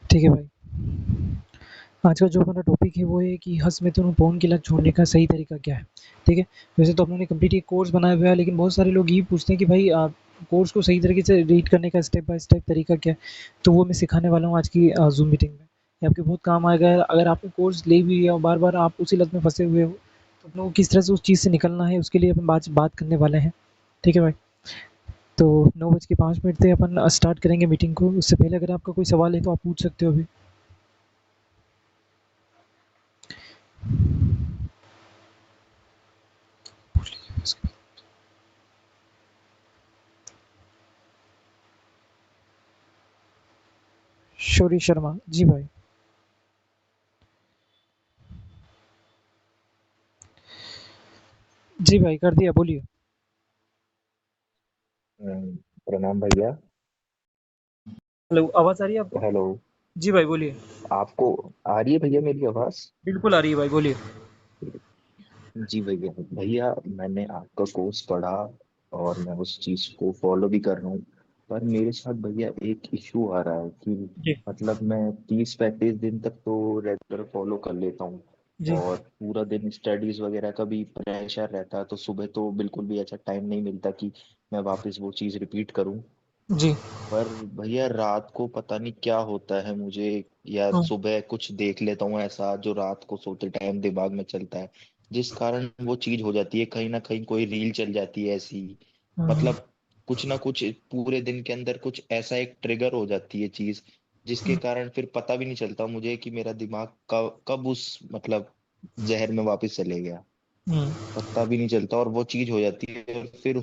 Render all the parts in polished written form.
ठीक है भाई। आज का जो हमारा टॉपिक है वो है कि हँस मित्रों फ़ोन की लत छोड़ने का सही तरीका क्या है? ठीक है? वैसे तो हम लोगों ने कंप्लीट एक कोर्स बनाया हुआ है, लेकिन बहुत सारे लोग ये पूछते हैं कि भाई कोर्स को सही तरीके से रीड करने का स्टेप बाय स्टेप तरीका क्या है? तो वो मैं सिखाने वाला हूँ आज की ज़ूम मीटिंग में। ये आपके बहुत काम आएगा। अगर आपने कोर्स ले भी लिया और बार-बार आप उसी लत में फँसे हुए हो, तो आप लोगों को किस तरह से उस चीज़ से निकलना है, उसके लिए अपन बात बात करने वाले हैं। ठीक है भाई? तो 9:05 से अपन स्टार्ट करेंगे मीटिंग को। उससे पहले अगर आपका कोई सवाल है तो आप पूछ सकते हो अभी। शौर्य शर्मा। जी भाई। जी भाई, कर दिया, बोलिए। प्रणाम भैया। हेलो, आवाज़ आ रही है आपको? हेलो। जी भाई, बोलिए। आपको आ रही है भैया मेरी आवाज? बिल्कुल आ रही है भाई, बोलिए। जी भैया। भैया, मैंने आपका कोर्स पढ़ा और मैं उस चीज को फॉलो भी कर रहा हूँ। पर मेरे साथ भैया एक इशू आ रहा है कि जी, मतलब मैं 30-35 दिन तक तो रेगुलर फॉलो कर लेता हूँ जी, और पूरा दिन स्टडीज वगैरह का भी प्रेशर रहता है, तो सुबह तो बिल्कुल भी ऐसा टाइम नहीं मिलता कि मैं वापस वो चीज रिपीट करूँ। जी। पर भैया रात को पता नहीं क्या होता है मुझे, या हाँ, सुबह कुछ देख लेता हूँ ऐसा जो रात को सोते टाइम दिमाग में चलता है, जिस कारण वो चीज हो जाती है। कहीं ना कहीं कोई रील चल जाती है ऐसी, हाँ, मतलब कुछ ना कुछ पूरे दिन के अंदर कुछ ऐसा एक ट्रिगर हो जाती है चीज, जिसके हुँ, कारण फिर पता भी नहीं चलता मुझे कि मेरा दिमाग कब कब उस मतलब जहर में वापस चले गया। हुँ, पता भी नहीं चलता और वो चीज हो जाती है, और फिर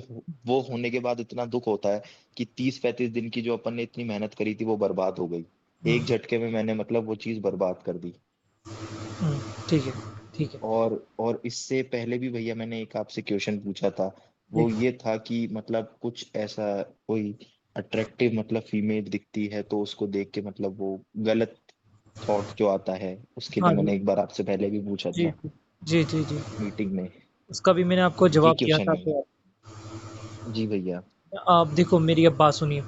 वो होने के बाद इतना दुख होता है कि 30-35 दिन की जो अपन ने इतनी मेहनत करी थी वो बर्बाद हो गई। हुँ, एक झटके में मैंने मतलब वो चीज बर्बाद कर दी। हुँ। ठीक है, ठीक है। और इससे पहले भी भैया मैंने एक आपसे क्वेश्चन पूछा था। जी, वो ये था कि मतलब कुछ ऐसा कोई अट्रैक्टिव मतलब फीमेल दिखती है तो उसको देख के मतलब वो गलत थॉट जो आता है, उसके लिए हाँ जी। मैंने एक बार आपसे पहले भी पूछा जी, था जी। जी, जी, जी। मीटिंग में। उसका भी मैंने आपको ये जवाब दिया क्वेश्चन था है। तो जी भैया। आप देखो, मेरी अब बात सुनिए।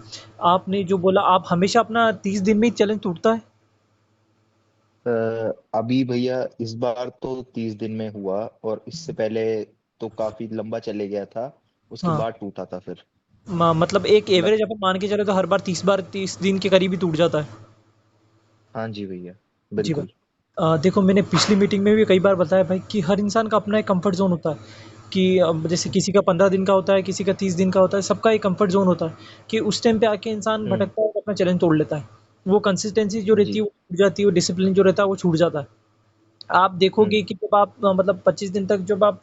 आपने जो बोला, आप हमेशा अपना 30 दिन में ही चैलेंज टूटता है? अ, अभी भैया इस बार तो 30 दिन में हुआ, और इससे पहले तो काफी लंबा चले गया था, उसके हाँ। बाद टूटा था फिर। मतलब एक मतलब एवरेज अपन मान के चले तो हर बार 30 बार 30 दिन के करीब ही टूट जाता है। हाँ जी भैया, जी भाई। बिल्कुल। देखो, मैंने पिछली मीटिंग में भी कई बार बताया भाई कि हर इंसान का अपना एक कंफर्ट ज़ोन होता है। कि जैसे किसी का 15 दिन का होता है, किसी का 30 दिन का होता है, सबका एक कंफर्ट ज़ोन होता है कि उस टाइम पे आके इंसान हम्म। भटकता है और अपना चैलेंज तोड़ लेता है। वो कंसिस्टेंसी जो रहती जी। है वो छूट जाती है, वो डिसिप्लिन जो रहता है वो छूट जाता है। आप देखोगे हम्म। कि जब आप मतलब 25 दिन तक जब आप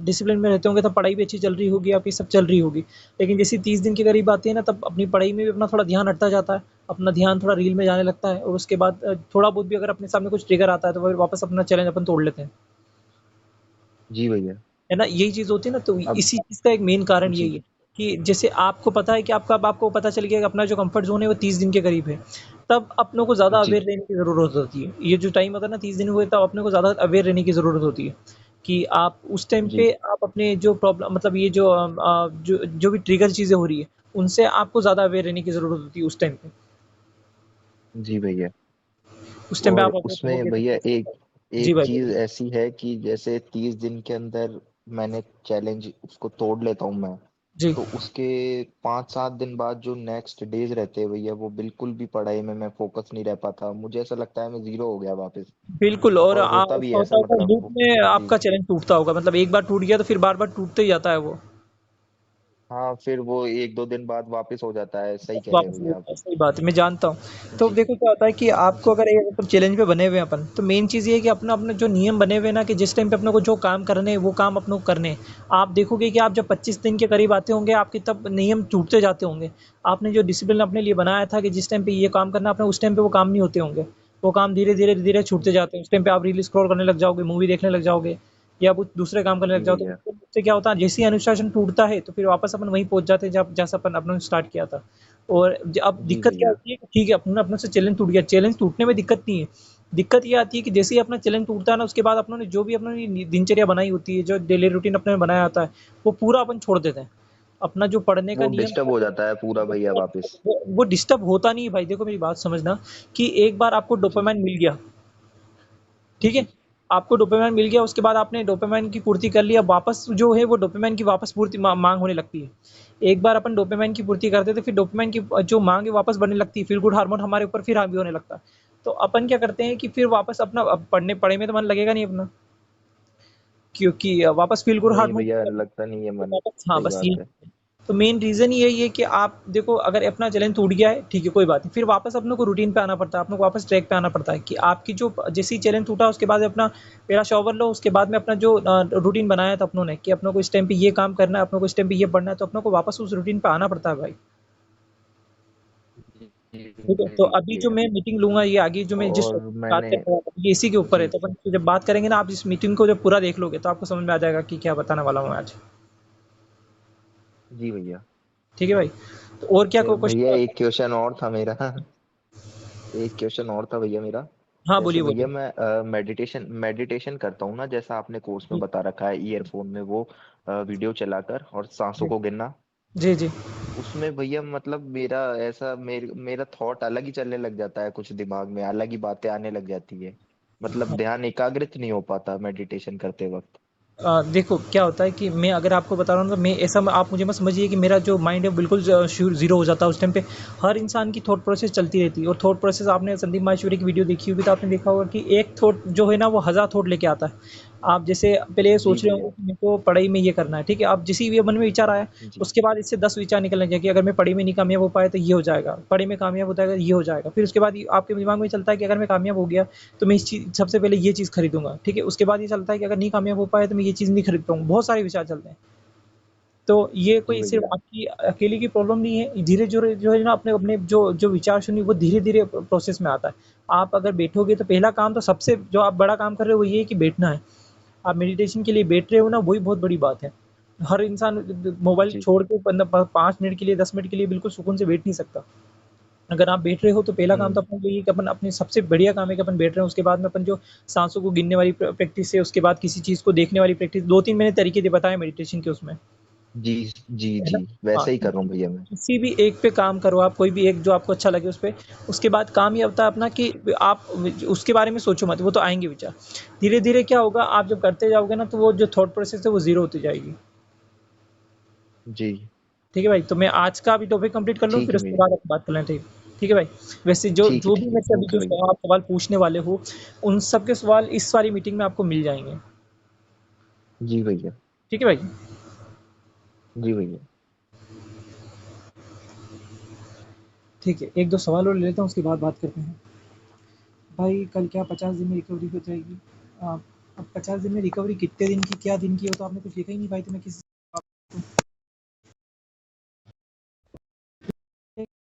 डिसिप्लिन में रहते होंगे, तब पढ़ाई भी अच्छी चल रही होगी, आपकी सब चल रही होगी। लेकिन जैसे ही 30 दिन के करीब आती है ना, तब अपनी पढ़ाई में भी अपना थोड़ा ध्यान हटता जाता है। अपना ध्यान थोड़ा रील में जाने लगता है और उसके बाद थोड़ा बहुत भी अगर अपने सामने कुछ ट्रिगर आता है, तो फिर वापस अपना चैलेंज अपन तोड़ लेते हैं। जी भैया। है ना? यही चीज़ होती है ना, तो अब। इसी चीज़ का एक मेन कारण जी। यही है कि जैसे आपको पता है कि आपका अब आपको पता चल गया कि अपना जो कंफर्ट ज़ोन है वो 30 दिन के करीब है। तब अपनों को ज़्यादा जी। अवेयर रहने की ज़रूरत होती है। ये जो टाइम अगर ना 30 दिन हुए, तब अपने को ज़्यादा अवेयर रहने की ज़रूरत होती है कि आप उस टाइम जी। पे आप अपने जो प्रॉब्लम मतलब ये जो जो भी ट्रिगर चीज़ें हो रही है, उनसे आपको ज़्यादा अवेयर रहने की ज़रूरत होती है उस टाइम पे। जी भैया। उस टाइम पे और आप अवेयर उसमें रहोगे तो भैया फिर। एक जी एक भाई, चीज बोलिए। ऐसी है कि जैसे 30 दिन के अंदर मैंने चैलेंज उसको तोड़ लेता हूँ मैं, जी। तो उसके 5-7 दिन बाद जो नेक्स्ट डेज रहते हैं भैया, वो बिल्कुल भी पढ़ाई में मैं फोकस नहीं रह पाता, मुझे ऐसा लगता है मैं जीरो हो गया वापस। बिल्कुल। और और होता भी ऐसा है होता ऐसा, होगा मतलब लूप में जी। आपका चैलेंज टूटता होगा, मतलब एक बार टूट गया तो फिर बार-बार टूटते ही जाता है वो। हाँ, फिर वो 1-2 दिन बाद वापस हो जाता है, सही कह रहे हैं वापस भैया आप। मिलता है, सही बात है, मैं जानता हूँ। तो जी। देखो क्या होता है कि आपको अगर ये मतलब चैलेंज पे बने हुए हैं अपन, तो मेन चीज़ ये है कि अपना अपना जो नियम बने हुए हैं ना, कि जिस टाइम पे अपने को जो काम करने हैं, वो काम अपने को करने हैं। आप देखोगे कि आप जब 25 दिन के करीब आते होंगे, आपके तब नियम टूटते जाते होंगे। आपने जो डिसिप्लिन अपने लिए बनाया था कि जिस टाइम पे ये काम करना है अपने, उस टाइम पे वो काम नहीं होते होंगे। वो काम धीरे-धीरे छूटते जाते हैं। उस टाइम पे आप रील स्क्रॉल करने लग जाओगे, मूवी देखने लग जाओगे या कुछ दूसरे काम करने लग जी जाओ, तो भैया। उससे क्या होता है, जैसे ही अनुशासन टूटता है, तो फिर वापस अपन वहीं पहुँच जाते हैं जब जहाँ से अपन अपने स्टार्ट किया था। और अब जी दिक्कत क्या भैया। होती है कि ठीक है, अपने अपने से चैलेंज टूट गया, चैलेंज टूटने में दिक्कत नहीं है। दिक्कत ये आती है कि जैसे ही अपना चैलेंज टूटता है ना, उसके बाद अपनों ने जो भी अपनी दिनचर्या बनाई होती है, जो डेली रूटीन अपने बनाया होता है, वो पूरा अपन छोड़ देते हैं। अपना जो पढ़ने का वो नियम डिस्टर्ब था हो जाता है पूरा भैया वापस। वो डिस्टर्ब होता नहीं है भाई। देखो मेरी बात समझना कि एक बार आपको जी डोपामाइन मिल गया, ठीक है? जी आपको डोपामाइन मिल गया, उसके बाद आपने डोपामाइन की पूर्ति कर लिया, वापस जो है वो डोपामाइन की वापस पूर्ति माँग होने लगती है। एक बार अपन डोपामाइन की पूर्ति करते हैं तो फिर डोपामाइन की जो माँग है वापस बढ़ने लगती है, फ़ील गुड हार्मोन हमारे ऊपर फिर हावी होने लगता है। तो अपन क्या करते हैं कि फिर वापस अपना अब पढ़ने में तो मन लगेगा नहीं अपना, क्योंकि वापस फ़ील गुड नहीं हार्मोन भैया, लगता नहीं है मन। वापस, हाँ, सही बस ये। बात है। तो मेन रीज़न यही है कि आप देखो, अगर अपना चैलेंज टूट गया है, ठीक है, कोई बात नहीं, फिर वापस अपने को रूटीन पे आना पड़ता है, अपने को वापस ट्रैक पे आना पड़ता है कि आपकी जो जैसे ही चैलेंज टूटा उसके बाद अपना पहला शॉवर लो, उसके बाद में अपना जो रूटीन बनाया था अपनों ने कि अपनों को इस टाइम पे ये काम करना है, अपनों को इस टाइम पे ये पढ़ना है, तो अपनों को वापस उस रूटीन पे आना पड़ता है भाई। जी जी ठीक है, तो अभी जो भैया। मैं मीटिंग लूँगा, ये आगे जो मैं जिस और टॉपिक पे बात मैंने। करने वाला हूँ, ये इसी के ऊपर है। जी तो अपन जब बात करेंगे ना, आप इस मीटिंग को जब पूरा देख लोगे तो आपको समझ में आ जाएगा कि क्या बताने वाला हूँ मैं आज। जी भैया। ठीक है भाई? तो और क्या भैया क्वेश्चन? एक क्वेश्चन और था मेरा। एक क्वेश्चन और था भैया मेरा। हाँ, जैसे बोलिए, भैया बोलिए। मैं मेडिटेशन मेडिटेशन करता हूँ ना, जैसा आपने कोर्स में जी, बता रखा है ईयरफोन में वो वीडियो चलाकर और सांसों जी। को गिनना। जी, जी। उसमें भैया मतलब मेरा ऐसा मेरा थॉट अलग ही चलने लग जाता है, कुछ दिमाग में अलग ही बातें आने लग जाती है। मतलब ध्यान एकाग्रित नहीं हो पाता मेडिटेशन करते वक्त। देखो क्या होता है कि मैं अगर आपको बता रहा हूँ तो मैं ऐसा आप मुझे मत समझिए कि मेरा जो माइंड है बिल्कुल ज़ीरो हो जाता है उस टाइम पे। हर इंसान की थॉट प्रोसेस चलती रहती है, और थॉट प्रोसेस आपने संदीप माहेश्वरी की वीडियो देखी होगी तो आपने देखा होगा कि एक थॉट जो है ना वो हज़ार थॉट लेके आता है। आप जैसे पहले ये जी सोच रहे होंगे भैया। कि मेरे को पढ़ाई में ये करना है, ठीक है? आप जिस भी मन में विचार आया, जी उसके बाद इससे 10 विचार निकलने चाहिए कि अगर मैं पढ़ाई में नहीं कामयाब हो पाया तो ये हो जाएगा, पढ़ाई में कामयाब होता है तो ये हो जाएगा। फिर उसके बाद ये आपके दिमाग में चलता है कि अगर मैं कामयाब हो गया तो मैं इस चीज़ सबसे पहले ये चीज़ खरीदूँगा, ठीक है? उसके बाद ये चलता है कि अगर नहीं कामयाब हो पाया तो मैं ये चीज़ नहीं खरीद पाऊँगा। बहुत सारे विचार चलते हैं। तो ये जी कोई सिर्फ़ भैया। आपकी अकेले की प्रॉब्लम नहीं है। धीरे-धीरे जो है ना अपने अपने जो जो विचार शून्य वो धीरे-धीरे प्रोसेस में आता है। आप अगर बैठोगे तो पहला काम तो सबसे जो आप बड़ा काम कर रहे हो वो ये है कि बैठना है। आप मेडिटेशन के लिए बैठ रहे हो ना, वही बहुत बड़ी बात है। हर इंसान मोबाइल जी छोड़ के 5 मिनट के लिए, 10 मिनट के लिए बिल्कुल सुकून से बैठ नहीं सकता। अगर आप बैठ रहे हो तो पहला काम तो हम्म। अपना यही है कि अपन अपने सबसे बढ़िया काम है कि अपन बैठ रहे हैं, उसके बाद में अपन जो साँसों को गिनने वाली प्रैक्टिस है, उसके बाद किसी चीज़ को देखने वाली प्रैक्टिस, 2-3 मैंने तरीके बताए मेडिटेशन के उसमें, जी जी है जी। ना? हाँ, वैसे ही तो कर रहा हूँ भैया मैं। किसी भी एक पे काम करो आप, कोई भी एक जो आपको अच्छा लगे उस पे। उसके बाद काम ये होता है अपना कि आप उसके बारे में सोचो मत, वो तो आएँगे विचार। धीरे-धीरे क्या होगा, आप जब करते जाओगे ना तो वो जो थॉट प्रोसेस है वो ज़ीरो होती जाएगी। जी। ठीक है भाई? तो मैं आज का अभी टॉपिक कंप्लीट कर लूँ, ठीक फिर है उसके भैया। बाद अपन बात कर लें, ठीक है भाई? वैसे जो जो भी ठीक मेरे है से अभी ओके जो भैया। आप सवाल पूछने वाले हो, उन सब के सवाल इस वाली मीटिंग में आपको मिल जाएँगे। जी भैया। ठीक है भाई? जी भैया। ठीक है, 1-2 सवाल और ले लेता हूँ उसके बाद बात करते हैं। भाई कल क्या 50 दिन में रिकवरी हो जाएगी? अ, अब 50 दिन में रिकवरी कितने दिन की, क्या दिन की, वो तो आपने कुछ लिखा ही नहीं भाई, तो मैं किस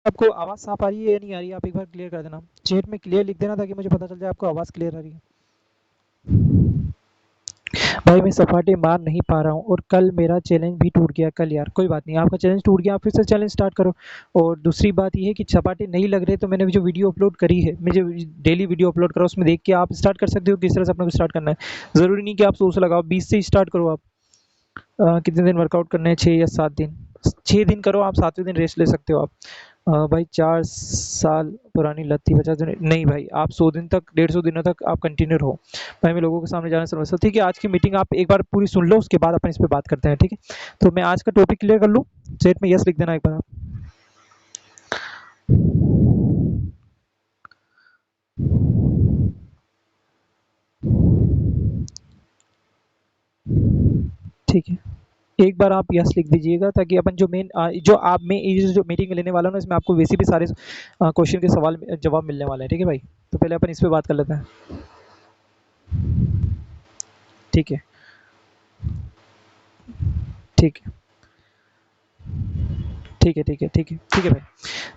आपको आवाज़ साफ़ आ रही है या नहीं आ रही है? आप एक बार क्लियर कर देना। चैट में क्लियर लिख देना ताकि मुझे पता चल जाए आपको आवाज़ क्लियर आ रही है। भाई मैं सपाटे मार नहीं पा रहा हूँ और कल मेरा चैलेंज भी टूट गया। कल यार कोई बात नहीं, आपका चैलेंज टूट गया, आप फिर से चैलेंज स्टार्ट करो। और दूसरी बात ये है कि सपाटे नहीं लग रहे तो मैंने जो वीडियो अपलोड करी है, मैं जो डेली वीडियो अपलोड करा उसमें देख के आप स्टार्ट कर सकते हो किस तरह से अपने को स्टार्ट करना है। ज़रूरी नहीं कि आप 100 से लगाओ, 20 से ही स्टार्ट करो आप। कितने दिन वर्कआउट करने हैं? 6 या 7 दिन। 6 दिन करो आप, 7वें दिन रेस्ट ले सकते हो आप। भाई 4 साल पुरानी लत थी, 50 दिन नहीं भाई, आप 100 दिन तक, 150 दिनों तक आप कंटिन्यू रहो। भाई मैं लोगों के सामने जाना समझता हूँ। ठीक है, आज की मीटिंग आप एक बार पूरी सुन लो, उसके बाद अपन इस पे बात करते हैं, ठीक है? तो मैं आज का टॉपिक क्लियर कर लूँ? चैट में यस लिख देना एक बार आप। ठीक है। एक बार आप यस लिख दीजिएगा ताकि अपन जो मेन जो आप मैं ये जो मीटिंग लेने वाला हूँ ना, इसमें आपको वैसे भी सारे क्वेश्चन के सवाल जवाब मिलने वाले हैं, ठीक है भाई? तो पहले अपन इस पे बात कर लेते हैं। ठीक है, ठीक है, ठीक है, ठीक है, ठीक है, ठीक है भाई।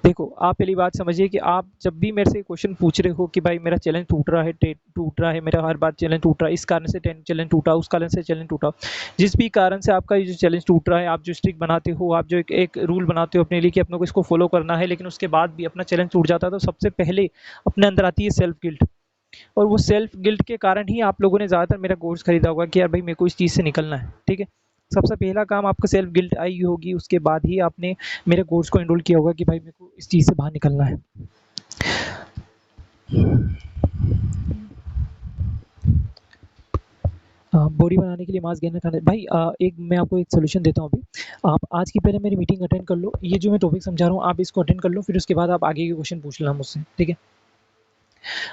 देखो, आप पहली बात समझिए कि आप जब भी मेरे से क्वेश्चन पूछ रहे हो कि भाई मेरा चैलेंज टूट रहा है, टूट रहा है, मेरा हर बार चैलेंज टूट रहा है, इस कारण से चैलेंज टूटा, उस कारण से चैलेंज टूटा। जिस भी कारण से आपका ये जो चैलेंज टूट रहा है, आप जो स्ट्रिक बनाते हो, आप जो एक रूल बनाते हो अपने लिए कि अपने को इसको फॉलो करना है, लेकिन उसके बाद भी अपना चैलेंज टूट जाता है, तो सबसे पहले अपने अंदर आती है सेल्फ गिल्ट। और वो सेल्फ गिल्ट के कारण ही आप लोगों ने ज़्यादातर मेरा कोर्स खरीदा होगा कि यार भाई मेरे को इस चीज़ से निकलना है, ठीक है? सबसे पहला काम आपका सेल्फ गिल्ट आई होगी, उसके बाद ही आपने मेरे कोर्स को एनरोल किया होगा कि भाई मेरे को इस चीज़ से बाहर निकलना है। बॉडी बनाने के लिए मांस गेनर खाना भाई, एक मैं आपको एक सॉल्यूशन देता हूँ अभी। आप आज की पहले मेरी मीटिंग अटेंड कर लो, ये जो मैं टॉपिक समझा रहा हूँ आप इसको अटेंड कर लो, फिर उसके बाद आप आगे के क्वेश्चन पूछ लेना मुझसे, ठीक है?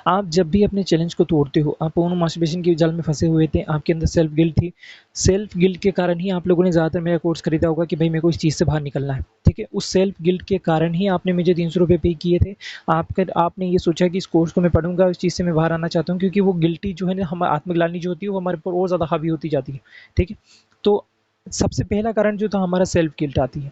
आप जब भी अपने चैलेंज को तोड़ते हो, आप पोर्नो मास्टरबेशन के जाल में फंसे हुए थे, आपके अंदर सेल्फ गिल्ट थी, सेल्फ गिल्ट के कारण ही आप लोगों ने ज़्यादातर मेरा कोर्स खरीदा होगा कि भाई मेरे को इस चीज़ से बाहर निकलना है, ठीक है? उस सेल्फ गिल्ट के कारण ही आपने मुझे 300 रुपये पे किए थे। आपने ये सोचा कि इस कोर्स को मैं पढ़ूंगा, इस चीज़ से मैं बाहर आना चाहता हूँ, क्योंकि वो गिल्टी जो है ना, हमारी आत्मग्लानि जो होती है वो हमारे ऊपर और ज़्यादा हावी होती जाती है, ठीक है? तो सबसे पहला कारण जो था हमारा सेल्फ गिल्ट आती है।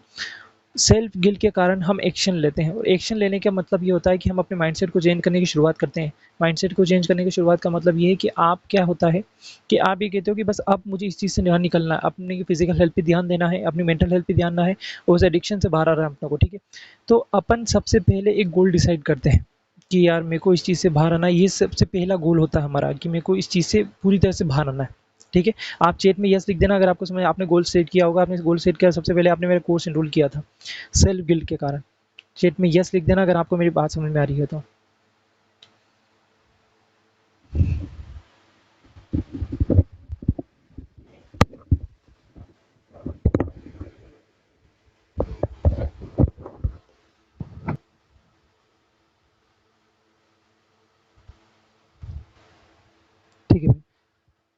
सेल्फ गिल्ट के कारण हम एक्शन लेते हैं, और एक्शन लेने का मतलब ये होता है कि हम अपने माइंडसेट को चेंज करने की शुरुआत करते हैं। माइंडसेट को चेंज करने की शुरुआत का मतलब ये है कि आप क्या होता है कि आप ये कहते हो कि बस अब मुझे इस चीज़ से बाहर निकलना है, अपनी फिजिकल हेल्थ पे ध्यान देना है, अपनी मेंटल हेल्थ पे ध्यान देना है, और उस एडिक्शन से बाहर आ रहा है अपने को, ठीक है? तो अपन सबसे पहले एक गोल डिसाइड करते हैं कि यार मेरे को इस चीज़ से बाहर आना है। ये सबसे पहला गोल होता है हमारा कि मेरे को इस चीज़ से पूरी तरह से बाहर आना है, ठीक है? आप चैट में यस लिख देना अगर आपको समझ, आपने गोल सेट किया होगा। आपने गोल सेट किया, सबसे पहले आपने मेरा कोर्स एनरोल किया था सेल्फ गिल्ट के कारण। चैट में यस लिख देना अगर आपको मेरी बात समझ में आ रही है तो। ठीक है भाई।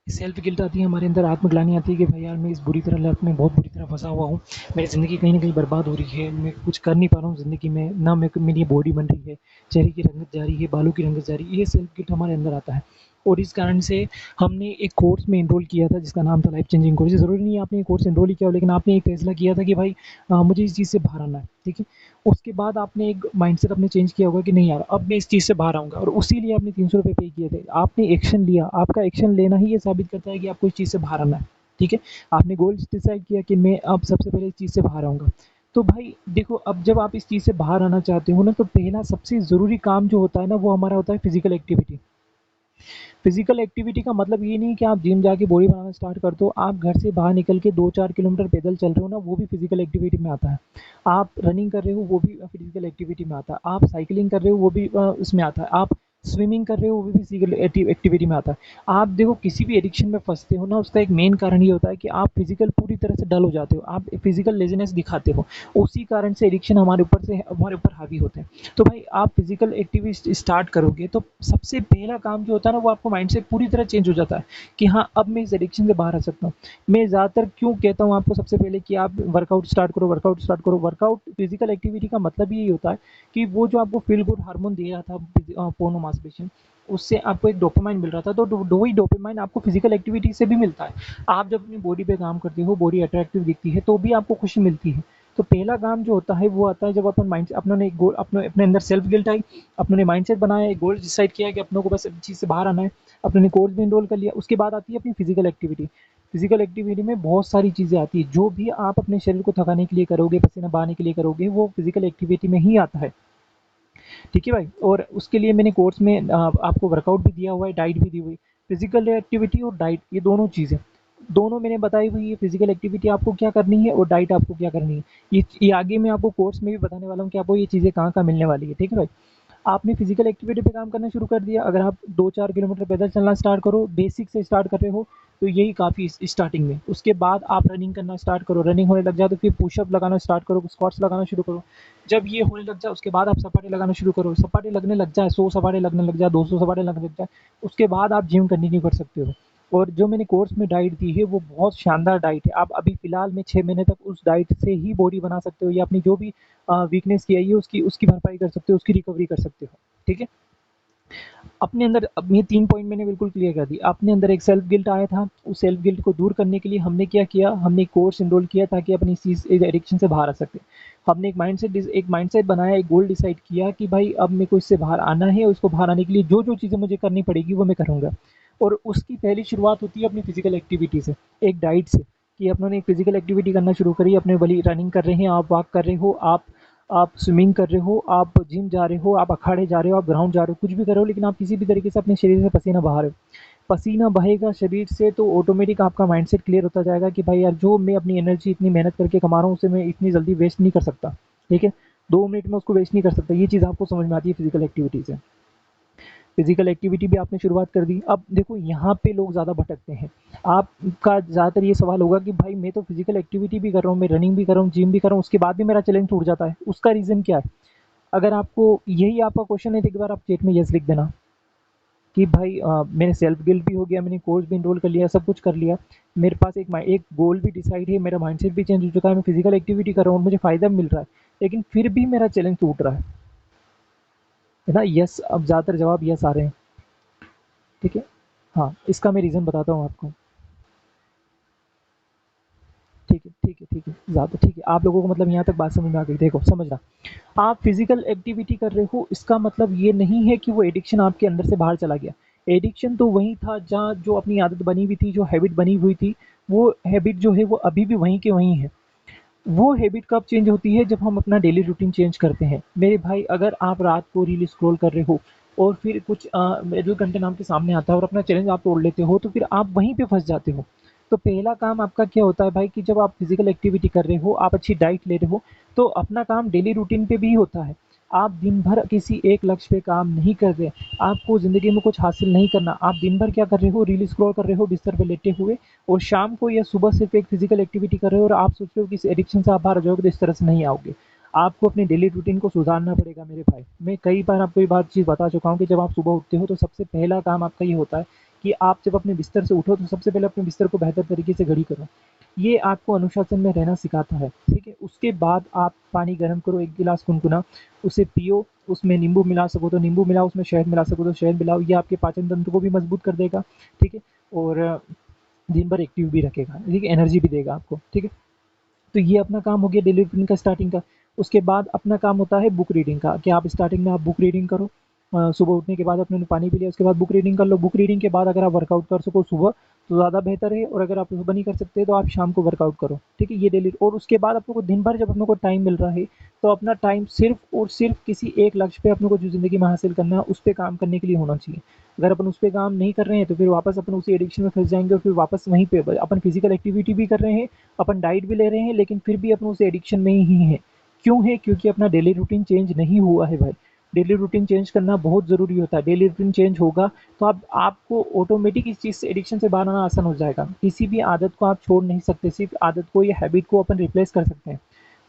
सेल्फ गिल्ट आती है हमारे अंदर, आत्मग्लानि आती है कि भाई यार मैं इस बुरी तरह लत में बहुत बुरी तरह फंसा हुआ हूँ, मेरी ज़िंदगी कहीं ना कहीं बर्बाद हो रही है, मैं कुछ कर नहीं पा रहा हूँ ज़िंदगी में, ना मेरी बॉडी बन रही है, चेहरे की रंगत जा रही है, बालों की रंगत जा रही है। ये सेल्फ गिल्ट हमारे अंदर आता है, और इस कारण से हमने एक कोर्स में एनरोल किया था जिसका नाम था लाइफ चेंजिंग कोर्स। ज़रूरी नहीं है आपने ये कोर्स एनरोल ही किया हो, लेकिन आपने एक फैसला किया था कि भाई मुझे इस चीज़ से बाहर आना है, ठीक है? उसके बाद आपने एक माइंडसेट अपने चेंज किया होगा कि नहीं यार अब मैं इस चीज़ से बाहर आऊँगा, और उसी लिए आपने 300 रुपये पे किए थे। आपने एक्शन लिया, आपका एक्शन लेना ही ये साबित करता है कि आपको इस चीज़ से बाहर आना है, ठीक है? आपने गोल डिसाइड किया कि मैं अब सबसे पहले इस चीज़ से बाहर आऊँगा। तो भाई देखो, अब जब आप इस चीज़ से बाहर आना चाहते हो ना, तो पहला सबसे ज़रूरी काम जो होता है ना, वो हमारा होता है फिजिकल एक्टिविटी। फिजिकल एक्टिविटी का मतलब ये नहीं कि आप जिम जाके बॉडी बनाना स्टार्ट कर दो। आप घर से बाहर निकल के 2-4 किलोमीटर पैदल चल रहे हो ना, वो भी फिजिकल एक्टिविटी में आता है। आप रनिंग कर रहे हो, वो भी फिजिकल एक्टिविटी में आता है। आप साइकिलिंग कर रहे हो, वो भी उसमें आता है। आप स्विमिंग कर रहे हो, वो भी फिजिकल एक्टिविटी में आता है। आप देखो किसी भी एडिक्शन में फंसते हो ना, उसका एक मेन कारण ये होता है कि आप फिजिकल पूरी तरह से डल हो जाते हो, आप फिजिकल लेजीनेस दिखाते हो। उसी कारण से एडिक्शन हमारे ऊपर हावी होते हैं। तो भाई आप फिजिकल एक्टिविटी स्टार्ट करोगे तो सबसे पहला काम जो होता है ना, वो आपको माइंडसेट पूरी तरह चेंज हो जाता है कि हाँ अब मैं इस एडिक्शन से बाहर आ सकता हूँ। मैं ज़्यादातर क्यों कहता हूँ आपको सबसे पहले कि आप वर्कआउट स्टार्ट करो, वर्कआउट स्टार्ट करो। वर्कआउट फिजिकल एक्टिविटी का मतलब यही होता है कि वो जो आपको फील गुड हार्मोन दे रहा था पोर्नो मास्टरबेशन, उससे आपको एक डोपामाइन मिल रहा था, तो वही डोपामाइन आपको फिजिकल एक्टिविटी से भी मिलता है। आप जब अपनी बॉडी पे काम करते हो, बॉडी अट्रैक्टिव दिखती है, तो भी आपको खुशी मिलती है। तो पहला काम जो होता है वो आता है जब अपन माइंड अपनों ने एक गोल, अपने अंदर सेल्फ गिल्ट आई, अपनों ने माइंडसेट बनाया, एक गोल डिसाइड किया कि अपनों को बस इस चीज़ से बाहर आना है, अपनों ने कोर्स भी एनरोल कर लिया। उसके बाद आती है अपनी फिजिकल एक्टिविटी। फिजिकल एक्टिविटी में बहुत सारी चीज़ें आती है, जो भी आप अपने शरीर को थकाने के लिए करोगे, पसीना बहाने के लिए करोगे, वो फिजिकल एक्टिविटी में ही आता है, ठीक है भाई? और उसके लिए मैंने कोर्स में आपको वर्कआउट भी दिया हुआ है, डाइट भी दी हुई। फिजिकल एक्टिविटी और डाइट, ये दोनों चीज़ें, दोनों मैंने बताई हुई है। फिजिकल एक्टिविटी आपको क्या करनी है और डाइट आपको क्या करनी है, ये आगे मैं आपको कोर्स में भी बताने वाला हूँ कि आपको ये चीज़ें कहाँ कहाँ मिलने वाली है, ठीक है भाई? आपने फिजिकल एक्टिविटी पे काम करना शुरू कर दिया। अगर आप 2-4 किलोमीटर पैदल चलना स्टार्ट करो, बेसिक से स्टार्ट कर रहे हो, तो यही काफ़ी स्टार्टिंग में। उसके बाद आप रनिंग करना स्टार्ट करो, रनिंग होने लग जाए तो फिर पुशअप लगाना स्टार्ट करो, स्क्वाट्स लगाना शुरू करो। जब ये होने लग जाए उसके बाद आप सपाटे लगाना शुरू करो, सपाटे लगने लग जाए, 100 सपाटे लगने लग जाए, 200 सपाटे लगने लग जाए, उसके बाद आप जिम कंटिन्यू कर सकते हो। और जो मैंने कोर्स में डाइट दी है वो बहुत शानदार डाइट है। आप अभी फ़िलहाल में 6 महीने तक उस डाइट से ही बॉडी बना सकते हो, या अपनी जो भी वीकनेस की आई है उसकी उसकी भरपाई कर सकते हो, उसकी रिकवरी कर सकते हो, ठीक है? अपने अंदर, अब ये 3 पॉइंट मैंने बिल्कुल क्लियर कर दिए। अपने अंदर एक सेल्फ गिल्ट आया था, उस सेल्फ गिल्ट को दूर करने के लिए हमने क्या किया, हमने एक कोर्स एनरोल किया ताकि अपनी इस चीज़, इस एडिक्शन से बाहर आ सकें। हमने एक माइंडसेट बनाया, एक गोल डिसाइड किया कि भाई अब मेरे को इससे बाहर आना है, और इसको बाहर आने के लिए जो-जो चीज़ें मुझे करनी पड़ेगी वो मैं करूँगा। और उसकी पहली शुरुआत होती है अपनी फिजिकल एक्टिविटी से, एक डाइट से, कि अपनों ने एक फिजिकल एक्टिविटी करना शुरू करी। अपने भली रनिंग कर रहे हैं, आप वॉक कर रहे हो, आप स्विमिंग कर रहे हो, आप जिम जा रहे हो, आप अखाड़े जा रहे हो, आप ग्राउंड जा रहे हो, कुछ भी कर रहे हो, लेकिन आप किसी भी तरीके से अपने शरीर से पसीना बहा रहे हो। पसीना बहेगा शरीर से तो ऑटोमेटिक आपका माइंडसेट क्लियर होता जाएगा कि भाई यार जो मैं अपनी एनर्जी इतनी मेहनत करके कमा रहा हूँ उसे मैं इतनी जल्दी वेस्ट नहीं कर सकता, ठीक है। 2 मिनट में उसको वेस्ट नहीं कर सकता, ये चीज़ आपको समझ में आती है फिजिकल एक्टिविटी से। फिजिकल एक्टिविटी भी आपने शुरुआत कर दी। अब देखो यहाँ पे लोग ज़्यादा भटकते हैं। आपका ज़्यादातर ये सवाल होगा कि भाई मैं तो फिजिकल एक्टिविटी भी कर रहा हूँ, मैं रनिंग भी कर रहा हूँ, जिम भी कर रहा हूँ, उसके बाद भी मेरा चैलेंज टूट जाता है, उसका रीज़न क्या है? अगर आपको यही आपका क्वेश्चन है तो एक बार आप चैट में यस लिख देना कि भाई मैंने सेल्फ गिल्ड भी हो गया, मैंने कोर्स भी इनरोल कर लिया, सब कुछ कर लिया, मेरे पास एक गोल भी डिसाइड है, मेरा माइंडसेट भी चेंज हो चुका है, मैं फिजिकल एक्टिविटी कर रहा हूँ, मुझे फ़ायदा मिल रहा है, लेकिन फिर भी मेरा चैलेंज टूट रहा है ना? यस, अब ज़्यादातर जवाब यस आ रहे हैं, ठीक है। हाँ, इसका मैं रीज़न बताता हूँ आपको। ठीक है, ठीक है, ठीक है, ज़्यादा ठीक है, आप लोगों को मतलब यहाँ तक बात समझ में आ गई। देखो समझना, आप फिजिकल एक्टिविटी कर रहे हो इसका मतलब ये नहीं है कि वो एडिक्शन आपके अंदर से बाहर चला गया। एडिक्शन तो वही था जहाँ जो अपनी आदत बनी हुई थी, जो हैबिट बनी हुई थी, वो हैबिट जो है वो अभी भी वहीं के वहीं है। वो हैबिट कब चेंज होती है? जब हम अपना डेली रूटीन चेंज करते हैं। मेरे भाई, अगर आप रात को रील स्क्रॉल कर रहे हो और फिर कुछ एडल्ट कंटेंट आपके सामने आता है और अपना चैलेंज आप तोड़ लेते हो, तो फिर आप वहीं पे फंस जाते हो। तो पहला काम आपका क्या होता है भाई, कि जब आप फिजिकल एक्टिविटी कर रहे हो, आप अच्छी डाइट ले रहे हो, तो अपना काम डेली रूटीन पे भी होता है। आप दिन भर किसी एक लक्ष्य पे काम नहीं कर रहे, आपको ज़िंदगी में कुछ हासिल नहीं करना, आप दिन भर क्या कर रहे हो? रील स्क्रॉल कर रहे हो बिस्तर पे लेटे हुए, और शाम को या सुबह सिर्फ एक फिजिकल एक्टिविटी कर रहे हो और आप सोच रहे हो कि इस एडिक्शन से आप बाहर आ जाओगे, तो इस तरह से नहीं आओगे। आपको अपने डेली रूटीन को सुधारना पड़ेगा मेरे भाई। मैं कई बार आपको ये बात चीज़ बता चुका हूँ कि जब आप सुबह उठते हो तो सबसे पहला काम आपका ये होता है कि आप जब अपने बिस्तर से उठो तो सबसे पहले अपने बिस्तर को बेहतर तरीके से घड़ी करो। ये आपको अनुशासन में रहना सिखाता है, ठीक है। उसके बाद आप पानी गर्म करो, एक गिलास गुनगुना, उसे पियो, उसमें नींबू मिला सको तो नींबू मिलाओ, उसमें शहद मिला सको तो शहद मिलाओ, ये आपके पाचन तंत्र को भी मजबूत कर देगा, ठीक है। और दिन भर एक्टिव भी रखेगा, ठीक है, एनर्जी भी देगा आपको, ठीक है। तो ये अपना काम हो गया डेली रूटीन का स्टार्टिंग का। उसके बाद अपना काम होता है बुक रीडिंग का, कि आप स्टार्टिंग में आप बुक रीडिंग करो। सुबह उठने के बाद आपने पानी पी लिया, उसके बाद बुक रीडिंग कर लो। बुक रीडिंग के बाद अगर आप वर्कआउट कर सको सुबह तो ज़्यादा बेहतर है, और अगर आप सुबह नहीं कर सकते तो आप शाम को वर्कआउट करो, ठीक है। ये डेली, और उसके बाद अपने को दिन भर जब अपने को टाइम मिल रहा है तो अपना टाइम सिर्फ और सिर्फ किसी एक लक्ष्य पे अपने को जो ज़िंदगी में हासिल करना है उस पे काम करने के लिए होना चाहिए। अगर अपन उस पे काम नहीं कर रहे हैं तो फिर वापस अपन उसी एडिक्शन में फंस जाएंगे, और फिर वापस वहीं पे अपन फिजिकल एक्टिविटी भी कर रहे हैं, अपन डाइट भी ले रहे हैं, लेकिन फिर भी अपन उस एडिक्शन में ही हैं। क्यों है? क्योंकि अपना डेली रूटीन चेंज नहीं हुआ है भाई। डेली रूटीन चेंज करना बहुत ज़रूरी होता है। डेली रूटीन चेंज होगा तो आप आपको ऑटोमेटिक इस चीज़ से, एडिक्शन से बाहर आना आसान हो जाएगा। किसी भी आदत को आप छोड़ नहीं सकते, सिर्फ आदत को या हैबिट को अपन रिप्लेस कर सकते हैं।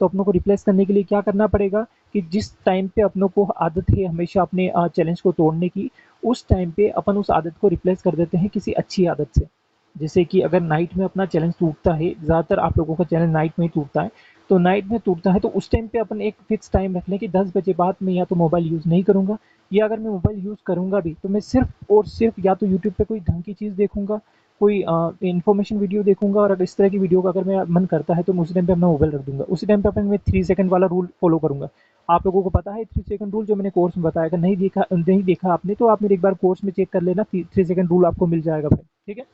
तो अपनों को रिप्लेस करने के लिए क्या करना पड़ेगा, कि जिस टाइम पे अपनों को आदत है हमेशा अपने चैलेंज को तोड़ने की, उस टाइम पे अपन उस आदत को रिप्लेस कर देते हैं किसी अच्छी आदत से। जैसे कि अगर नाइट में अपना चैलेंज टूटता है, ज़्यादातर आप लोगों का चैलेंज नाइट में ही टूटता है, तो नाइट में टूटता है तो उस टाइम पे अपन एक फिक्स टाइम रख लें कि 10 बजे बाद मैं या तो मोबाइल यूज़ नहीं करूँगा, या अगर मैं मोबाइल यूज़ करूँगा भी तो मैं सिर्फ और सिर्फ या तो यूट्यूब पे कोई ढंग की चीज़ देखूँगा, कोई इन्फॉर्मेशन वीडियो देखूँगा, और अगर इस तरह की वीडियो का अगर मेरा मन करता है तो मैं उसी टाइम पे अपना मोबाइल रख दूँगा। उसी टाइम पे अपन मैं 3 सेकंड वाला रूल फॉलो करूँगा। आप लोगों को पता है 3 सेकंड रूल, जो मैंने कोर्स में बताया, अगर नहीं देखा आपने तो आप मेरे एक बार कोर्स में चेक कर लेना, 3 सेकंड रूल आपको मिल जाएगा भाई, ठीक है।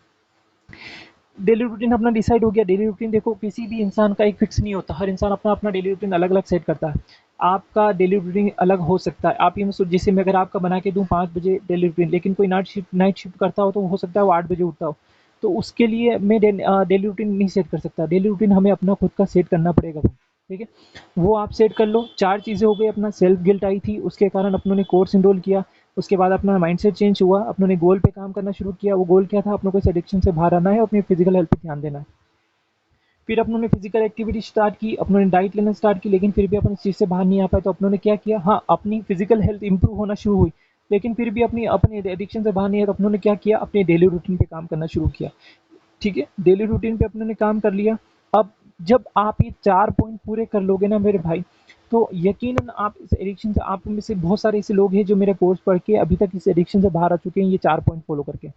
डेली रूटीन अपना डिसाइड हो गया। डेली रूटीन देखो किसी भी इंसान का एक फिक्स नहीं होता, हर इंसान अपना अपना डेली रूटीन अलग अलग सेट करता है। आपका डेली रूटीन अलग हो सकता है। आप ये मत जैसे मैं अगर आपका बना के दूं 5 बजे डेली रूटीन, लेकिन कोई नाइट शिफ्ट करता हो तो हो सकता है वो 8 बजे उठता हो, तो उसके लिए मैं डेली रूटीन नहीं सेट कर सकता। डेली रूटीन हमें अपना खुद का सेट करना पड़ेगा भाई, ठीक है। वो आप सेट कर लो। 4 चीज़ें हो गई। अपना सेल्फ गिल्ट आई थी, उसके कारण अपनों ने कोर्स इनरोल किया। उसके बाद अपना माइंडसेट चेंज हुआ, अपनों ने गोल पे काम करना शुरू किया। वो गोल क्या था? अपनों को इस एडिक्शन से बाहर आना है और अपनी फिजिकल हेल्थ पे ध्यान देना है। फिर अपनों ने फिजिकल एक्टिविटी स्टार्ट की, अपनों ने डाइट लेना स्टार्ट की, लेकिन फिर भी अपन इस चीज़ से बाहर नहीं आ पाए, तो अपनों ने क्या किया? हाँ, अपनी फिजिकल हेल्थ इंप्रूव होना शुरू हुई, लेकिन फिर भी अपने एडिक्शन से बाहर नहीं आए, तो अपनों ने क्या किया? अपने डेली रूटीन पे काम करना शुरू किया, ठीक है। डेली रूटीन पे अपनों ने काम कर लिया। अब जब आप ये 4 पॉइंट पूरे कर लोगे ना मेरे भाई, तो यकीनन आप इस एडिक्शन से, आप में से बहुत सारे ऐसे लोग हैं जो मेरा कोर्स पढ़ के अभी तक इस एडिक्शन से बाहर आ चुके हैं, ये 4 पॉइंट फॉलो करके।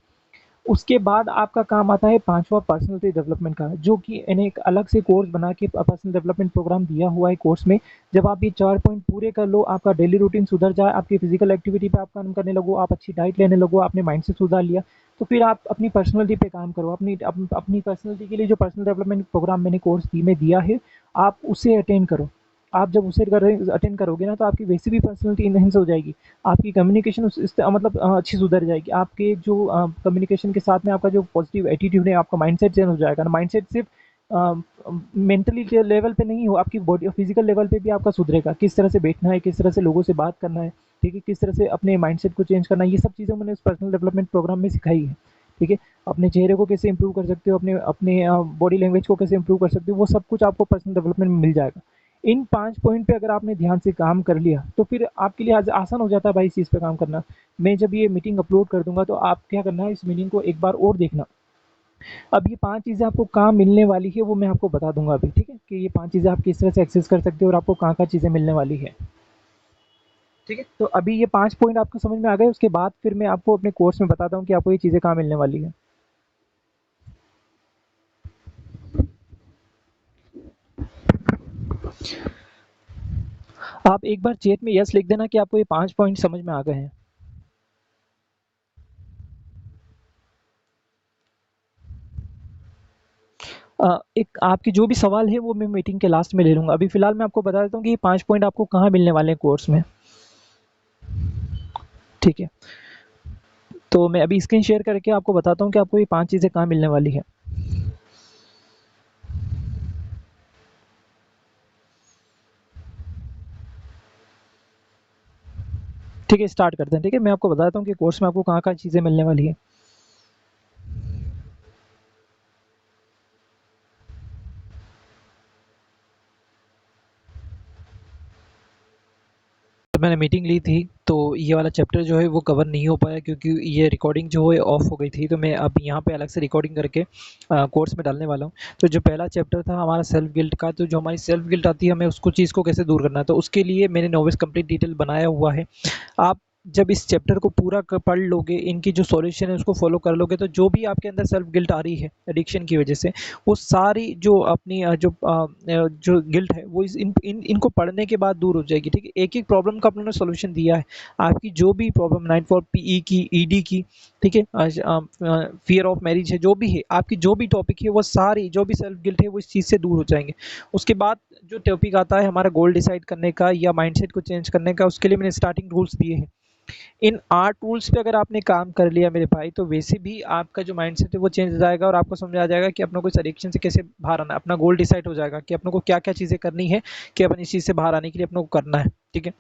उसके बाद आपका काम आता है पांचवा, पर्सनैलिटी डेवलपमेंट का, जो कि इन्हें एक अलग से कोर्स बना के पर्सनल डेवलपमेंट प्रोग्राम दिया हुआ है कोर्स में। जब आप ये 4 पॉइंट पूरे कर लो, आपका डेली रूटीन सुधर जाए, आपकी फिजिकल एक्टिविटी पे आप काम करने लगो, आप अच्छी डाइट लेने लगो, आपने माइंड से सुधार लिया, तो फिर आप अपनी पर्सनैलिटी पे काम करो। अपनी पर्सनैलिटी के लिए जो पर्सनल डेवलपमेंट प्रोग्राम मैंने कोर्स में दिया है, आप उसे अटेंड करो। आप जब उसे अटेंड करोगे ना, तो आपकी वैसे भी पर्सनैलिटी इनहेंस हो जाएगी, आपकी कम्युनिकेशन मतलब अच्छी सुधर जाएगी, आपके जो कम्युनिकेशन के साथ में आपका जो पॉजिटिव एटीट्यूड है, आपका माइंडसेट चेंज हो जाएगा ना। माइंडसेट सिर्फ मेंटली लेवल पे नहीं हो, आपकी बॉडी फिजिकल लेवल पे भी आपका सुधरेगा, किस तरह से बैठना है, किस तरह से लोगों से बात करना है, ठीक है, किस तरह से अपने माइंडसेट को चेंज करना है, ये सब चीज़ें मैंने उस पर्सनल डेवलपमेंट प्रोग्राम में सिखाई है, ठीक है। अपने चेहरे को कैसे इंप्रूव कर सकते हो, अपने अपने बॉडी लैंग्वेज को कैसे इंप्रूव कर सकते हो, वो सब कुछ आपको पर्सनल डेवलपमेंट में मिल जाएगा। इन 5 पॉइंट पे अगर आपने ध्यान से काम कर लिया, तो फिर आपके लिए आज आसान हो जाता है भाई इस चीज़ पे काम करना। मैं जब ये मीटिंग अपलोड कर दूंगा, तो आप क्या करना है, इस मीटिंग को एक बार और देखना। अब ये 5 चीज़ें आपको कहाँ मिलने वाली है, वो मैं आपको बता दूंगा अभी, ठीक है, कि ये 5 चीज़ें आप किस तरह से एक्सेस कर सकते हो और आपको कहाँ-कहाँ चीज़ें मिलने वाली है, ठीक है। तो अभी ये 5 पॉइंट आपको समझ में आ गए, उसके बाद फिर मैं आपको अपने कोर्स में बताता हूँ कि आपको ये चीज़ें कहाँ मिलने वाली है। आप एक बार चैट में यस लिख देना कि आपको ये 5 पॉइंट समझ में आ गए हैं। एक आपके जो भी सवाल है वो मैं मीटिंग के लास्ट में ले लूँगा। अभी फ़िलहाल मैं आपको बता देता हूँ कि ये 5 पॉइंट आपको कहाँ मिलने वाले हैं कोर्स में, ठीक है। तो मैं अभी स्क्रीन शेयर करके आपको बताता हूँ कि आपको ये 5 चीज़ें कहाँ मिलने वाली हैं। ठीक है, स्टार्ट करते हैं, ठीक है। मैं आपको बताता हूँ कि कोर्स में आपको कहाँ-कहाँ चीज़ें मिलने वाली हैं। तो मैंने मीटिंग ली थी, तो ये वाला चैप्टर जो है वो कवर नहीं हो पाया, क्योंकि ये रिकॉर्डिंग जो है ऑफ हो गई थी। तो मैं अब यहाँ पे अलग से रिकॉर्डिंग करके कोर्स में डालने वाला हूँ। तो जो पहला चैप्टर था हमारा सेल्फ गिल्ट का, तो जो हमारी सेल्फ गिल्ट आती है, हमें उसको चीज़ को कैसे दूर करना है, तो उसके लिए मैंने नोविस कंप्लीट डिटेल बनाया हुआ है। आप जब इस चैप्टर को पूरा पढ़ लोगे, इनकी जो सॉल्यूशन है उसको फॉलो कर लोगे, तो जो भी आपके अंदर सेल्फ गिल्ट आ रही है एडिक्शन की वजह से, वो सारी जो अपनी जो गिल्ट है वो इनको पढ़ने के बाद दूर हो जाएगी, ठीक है। एक एक प्रॉब्लम का अपने सॉल्यूशन दिया है। आपकी जो भी प्रॉब्लम 9 4 PE की, ईडी की, ठीक है, फियर ऑफ मैरिज है, जो भी है, आपकी जो भी टॉपिक है, वो सारी जो भी सेल्फ गिल्ट है वो इस चीज़ से दूर हो जाएंगे। उसके बाद जो टॉपिक आता है हमारा गोल डिसाइड करने का या माइंडसेट को चेंज करने का, उसके लिए मैंने स्टार्टिंग रूल्स दिए हैं। इन 8 टूल्स पे अगर आपने काम कर लिया मेरे भाई, तो वैसे भी आपका जो माइंडसेट है वो चेंज हो जाएगा, और आपको समझ आ जाएगा कि अपना को इस एडिक्शन से कैसे बाहर आना है। अपना गोल डिसाइड हो जाएगा कि अपने को क्या क्या चीज़ें करनी है, कि अपन इस चीज़ से बाहर आने के लिए अपने को करना है, ठीक है।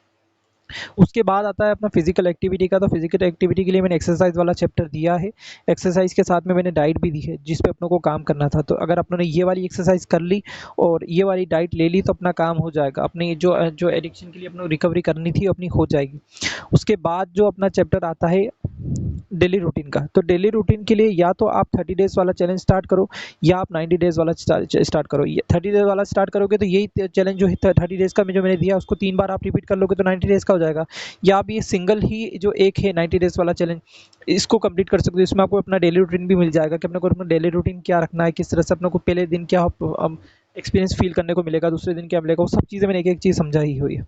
उसके बाद आता है अपना फिजिकल एक्टिविटी का। तो फिजिकल एक्टिविटी के लिए मैंने एक्सरसाइज वाला चैप्टर दिया है। एक्सरसाइज के साथ में मैंने डाइट भी दी है, जिस पे अपनों को काम करना था। तो अगर अपनों ने ये वाली एक्सरसाइज कर ली और ये वाली डाइट ले ली, तो अपना काम हो जाएगा। अपनी जो जो एडिक्शन के लिए अपनों रिकवरी करनी थी अपनी हो जाएगी। उसके बाद जो अपना चैप्टर आता है डेली रूटीन का, तो डेली रूटीन के लिए या तो आप 30 डेज वाला चैलेंज स्टार्ट करो, या आप 90 डेज वाला स्टार्ट करो। 30 डेज वाला स्टार्ट करोगे तो यही चैलेंज जो है 30 डेज का जो मैंने दिया, उसको 3 बार आप रिपीट कर लोगे तो 90 डेज का हो जाएगा। या आप ये सिंगल ही जो एक है 90 डेज वाला चैलेंज, इसको कंप्लीट कर सकते हो। इसमें आपको अपना डेली रूटीन भी मिल जाएगा कि अपने को अपना डेली रूटीन क्या रखना है, किस तरह से अपने को पहले दिन क्या एक्सपीरियंस फील करने को मिलेगा, दूसरे दिन क्या मिलेगा, वो सब चीज़ें मैंने एक एक चीज़ समझाई हुई है।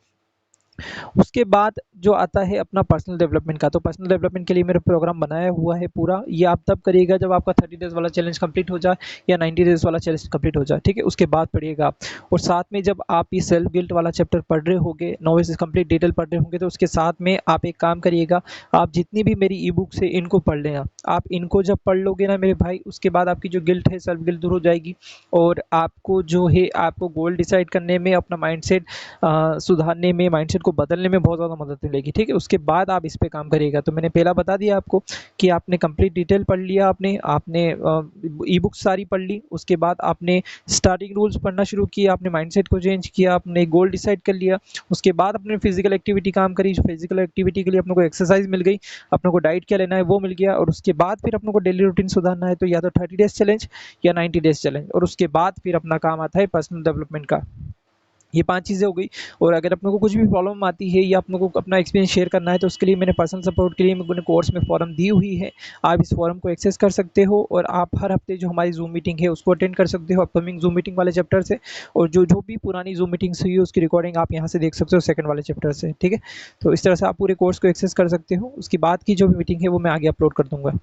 उसके बाद जो आता है अपना पर्सनल डेवलपमेंट का, तो पर्सनल डेवलपमेंट के लिए मेरा प्रोग्राम बनाया हुआ है पूरा। ये आप तब करिएगा जब आपका 30 डेज वाला चैलेंज कंप्लीट हो जाए या 90 डेज वाला चैलेंज कंप्लीट हो जाए, ठीक है। उसके बाद पढ़िएगा आप। और साथ में जब आप ये सेल्फ गिल्ट वाला चैप्टर पढ़ रहे होंगे, नॉवेल्स कंप्लीट डिटेल पढ़ रहे होंगे, तो उसके साथ में आप एक काम करिएगा, आप जितनी भी मेरी ई बुक्स है इनको पढ़ लेना। आप इनको जब पढ़ लोगे ना मेरे भाई, उसके बाद आपकी जो गिल्ट है, सेल्फ गिल्ट दूर हो जाएगी, और आपको जो है आपको गोल डिसाइड करने में, अपना माइंडसेट सुधारने में, माइंडसेट को बदलने में बहुत ज़्यादा मदद मिलेगी, ठीक है। उसके बाद आप इस पे काम करिएगा। तो मैंने पहला बता दिया आपको कि आपने कंप्लीट डिटेल पढ़ लिया, आपने ई बुक सारी पढ़ ली। उसके बाद आपने स्टार्टिंग रूल्स पढ़ना शुरू किया, आपने माइंडसेट को चेंज किया, आपने गोल डिसाइड कर लिया। उसके बाद अपने फिजिकल एक्टिविटी काम करी। फिजिकल एक्टिविटी के लिए अपने को एक्सरसाइज मिल गई, अपने को डाइट क्या लेना है वो मिल गया। और उसके बाद फिर अपने को डेली रूटीन सुधारना है, तो या तो 30 डेज चैलेंज या 90 डेज चैलेंज। और उसके बाद फिर अपना काम आता है पर्सनल डेवलपमेंट का। ये 5 चीज़ें हो गई। और अगर अपने को कुछ भी प्रॉब्लम आती है या अपने को अपना एक्सपीरियंस शेयर करना है, तो उसके लिए मैंने पर्सनल सपोर्ट के लिए मैंने कोर्स में फॉरम दी हुई है। आप इस फॉरम को एक्सेस कर सकते हो, और आप हर हफ्ते जो हमारी जूम मीटिंग है उसको अटेंड कर सकते हो, अपकमिंग जूम मीटिंग वाले चैप्टर से। और जो जो भी पुरानी जूम मीटिंग्स हुई है उसकी रिकॉर्डिंग आप यहाँ से देख सकते हो सेकंड वाले चैप्टर से, ठीक है। तो इस तरह से आप पूरे कोर्स को एक्सेस कर सकते हो। उसकी बाद की जो भी मीटिंग है वो मैं आगे अपलोड कर दूँगा।